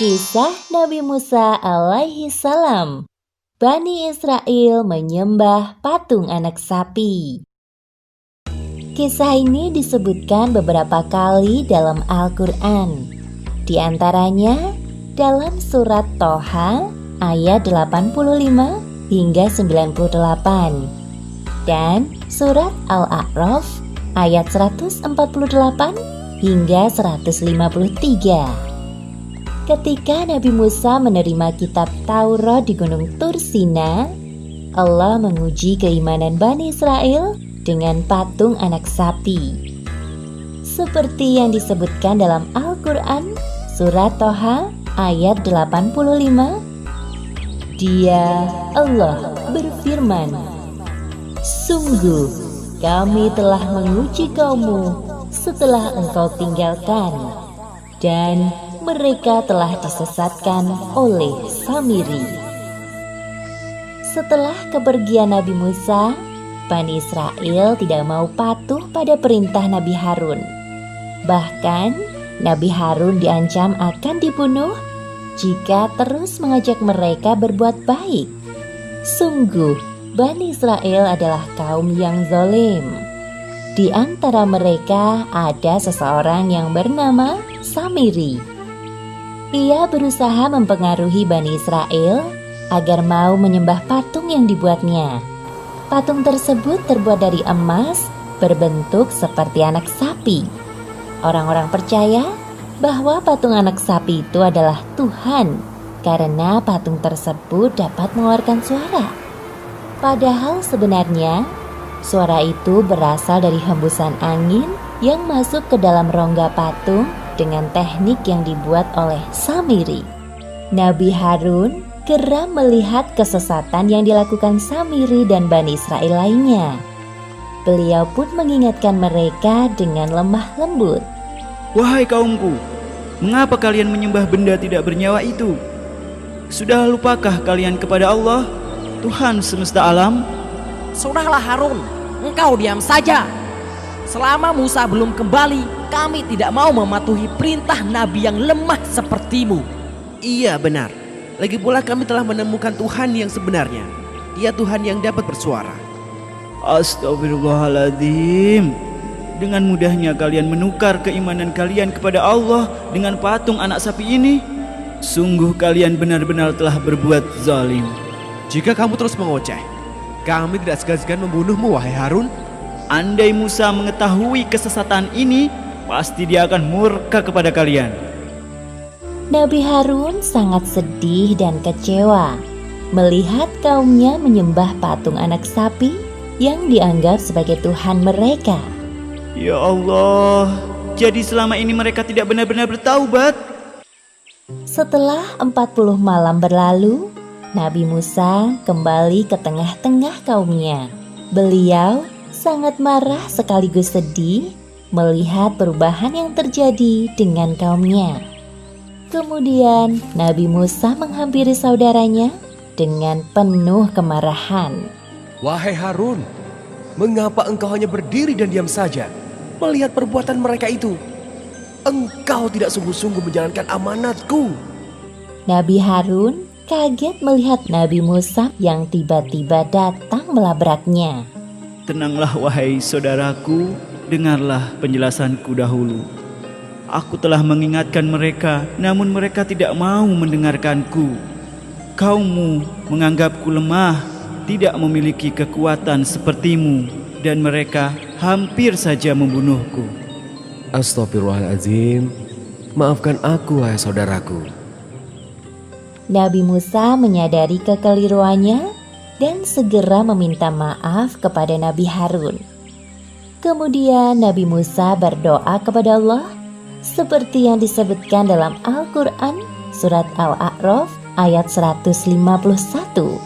Kisah Nabi Musa alaihi salam. Bani Israel menyembah patung anak sapi. Kisah ini disebutkan beberapa kali dalam Al-Quran. Di antaranya dalam surat Toha ayat 85 hingga 98 dan surat Al-A'raf ayat 148 hingga 153. Ketika Nabi Musa menerima kitab Taurat di Gunung Tur Sina, Allah menguji keimanan Bani Israel dengan patung anak sapi. Seperti yang disebutkan dalam Al-Quran, surat Toha ayat 85, Dia, Allah, berfirman, "Sungguh, kami telah menguji kaummu setelah engkau tinggalkan, dan mereka telah disesatkan oleh Samiri." Setelah kepergian Nabi Musa, Bani Israel tidak mau patuh pada perintah Nabi Harun. Bahkan, Nabi Harun diancam akan dibunuh jika terus mengajak mereka berbuat baik. Sungguh, Bani Israel adalah kaum yang zalim. Di antara mereka ada seseorang yang bernama Samiri. Ia berusaha mempengaruhi Bani Israel agar mau menyembah patung yang dibuatnya. Patung tersebut terbuat dari emas, berbentuk seperti anak sapi. Orang-orang percaya bahwa patung anak sapi itu adalah Tuhan karena patung tersebut dapat mengeluarkan suara. Padahal sebenarnya suara itu berasal dari hembusan angin yang masuk ke dalam rongga patung dengan teknik yang dibuat oleh Samiri. Nabi Harun geram melihat kesesatan yang dilakukan Samiri dan Bani Israel lainnya. Beliau pun mengingatkan mereka dengan lemah lembut. "Wahai kaumku, mengapa kalian menyembah benda tidak bernyawa itu? Sudah lupakah kalian kepada Allah, Tuhan semesta alam?" "Sudahlah Harun, engkau diam saja. Selama Musa belum kembali, kami tidak mau mematuhi perintah Nabi yang lemah sepertimu." Iya benar. Lagi pula kami telah menemukan Tuhan yang sebenarnya. Dia Tuhan yang dapat bersuara. Astagfirullahaladzim. Dengan mudahnya kalian menukar keimanan kalian kepada Allah dengan patung anak sapi ini. Sungguh kalian benar-benar telah berbuat zalim. Jika kamu terus mengoceh, kami tidak segan-segan membunuhmu, wahai Harun. Andai Musa mengetahui kesesatan ini, pasti dia akan murka kepada kalian. Nabi Harun sangat sedih dan kecewa melihat kaumnya menyembah patung anak sapi yang dianggap sebagai Tuhan mereka. Ya Allah, jadi selama ini mereka tidak benar-benar bertaubat. Setelah 40 malam berlalu, Nabi Musa kembali ke tengah-tengah kaumnya. Beliau sangat marah sekaligus sedih melihat perubahan yang terjadi dengan kaumnya. Kemudian Nabi Musa menghampiri saudaranya dengan penuh kemarahan. "Wahai Harun, mengapa engkau hanya berdiri dan diam saja melihat perbuatan mereka itu? Engkau tidak sungguh-sungguh menjalankan amanatku." Nabi Harun kaget melihat Nabi Musa yang tiba-tiba datang melabraknya. Tenanglah wahai saudaraku, dengarlah penjelasanku dahulu. Aku telah mengingatkan mereka, namun mereka tidak mau mendengarkanku. Kaummu menganggapku lemah, tidak memiliki kekuatan sepertimu, dan mereka hampir saja membunuhku. Astagfirullahaladzim, maafkan aku wahai saudaraku. Nabi Musa menyadari kekeliruannya dan segera meminta maaf kepada Nabi Harun. Kemudian Nabi Musa berdoa kepada Allah seperti yang disebutkan dalam Al-Quran surat Al-A'raf ayat 151.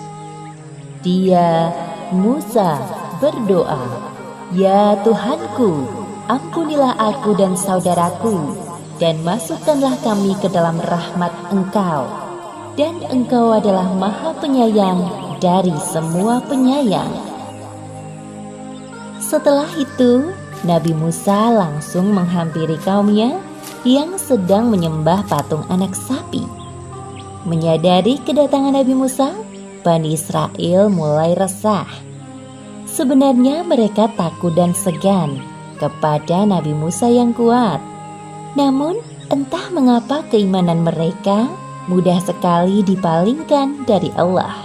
Dia, Musa, berdoa, "Ya Tuhanku, ampunilah aku dan saudaraku, dan masukkanlah kami ke dalam rahmat Engkau. Dan Engkau adalah Maha Penyayang dari semua penyayang." Setelah itu, Nabi Musa langsung menghampiri kaumnya yang sedang menyembah patung anak sapi. Menyadari kedatangan Nabi Musa, Bani Israel mulai resah. Sebenarnya mereka takut dan segan kepada Nabi Musa yang kuat. Namun, entah mengapa keimanan mereka mudah sekali dipalingkan dari Allah.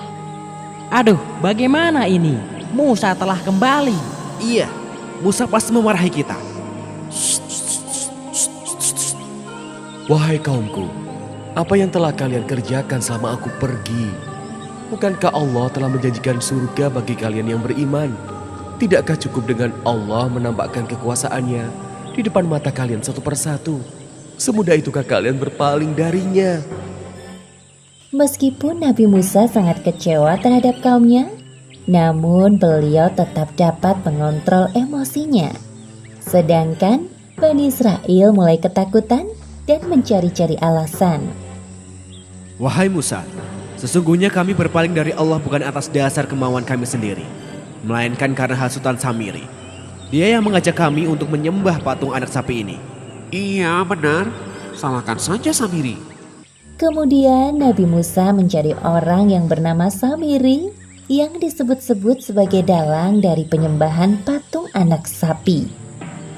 Aduh, bagaimana ini? Musa telah kembali. Iya, Musa pasti memarahi kita. Wahai kaumku, apa yang telah kalian kerjakan selama aku pergi? Bukankah Allah telah menjanjikan surga bagi kalian yang beriman? Tidakkah cukup dengan Allah menampakkan kekuasaannya di depan mata kalian satu persatu? Semudah itukah kalian berpaling darinya? Meskipun Nabi Musa sangat kecewa terhadap kaumnya, namun beliau tetap dapat mengontrol emosinya. Sedangkan Bani Israel mulai ketakutan dan mencari-cari alasan. Wahai Musa, sesungguhnya kami berpaling dari Allah bukan atas dasar kemauan kami sendiri, melainkan karena hasutan Samiri. Dia yang mengajak kami untuk menyembah patung anak sapi ini. Iya benar, salahkan saja Samiri. Kemudian Nabi Musa mencari orang yang bernama Samiri yang disebut-sebut sebagai dalang dari penyembahan patung anak sapi.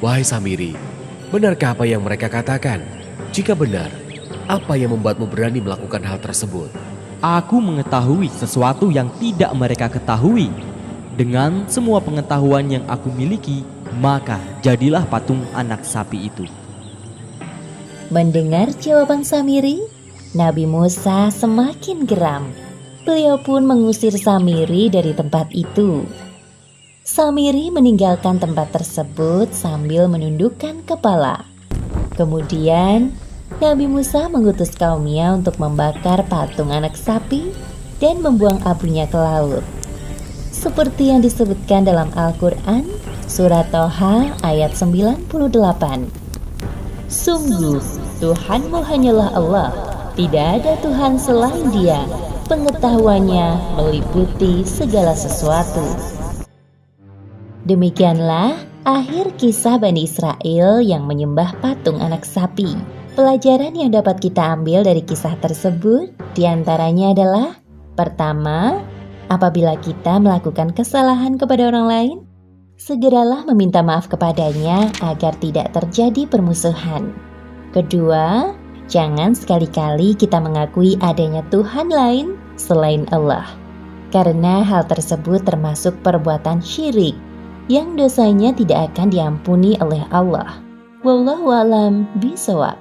Wahai Samiri, benarkah apa yang mereka katakan? Jika benar, apa yang membuatmu berani melakukan hal tersebut? Aku mengetahui sesuatu yang tidak mereka ketahui. Dengan semua pengetahuan yang aku miliki, maka jadilah patung anak sapi itu. Mendengar jawaban Samiri, Nabi Musa semakin geram. Beliau pun mengusir Samiri dari tempat itu. Samiri meninggalkan tempat tersebut sambil menundukkan kepala. Kemudian, Nabi Musa mengutus kaumnya untuk membakar patung anak sapi dan membuang abunya ke laut. Seperti yang disebutkan dalam Al-Quran, Surat Toha ayat 98. Sungguh, Tuhanmu hanyalah Allah, tidak ada Tuhan selain Dia, pengetahuannya meliputi segala sesuatu. Demikianlah akhir kisah Bani Israel yang menyembah patung anak sapi. Pelajaran yang dapat kita ambil dari kisah tersebut diantaranya adalah: pertama, apabila kita melakukan kesalahan kepada orang lain, segeralah meminta maaf kepadanya agar tidak terjadi permusuhan. Kedua, jangan sekali-kali kita mengakui adanya Tuhan lain selain Allah, karena hal tersebut termasuk perbuatan syirik yang dosanya tidak akan diampuni oleh Allah. Wallahu a'lam bishawab.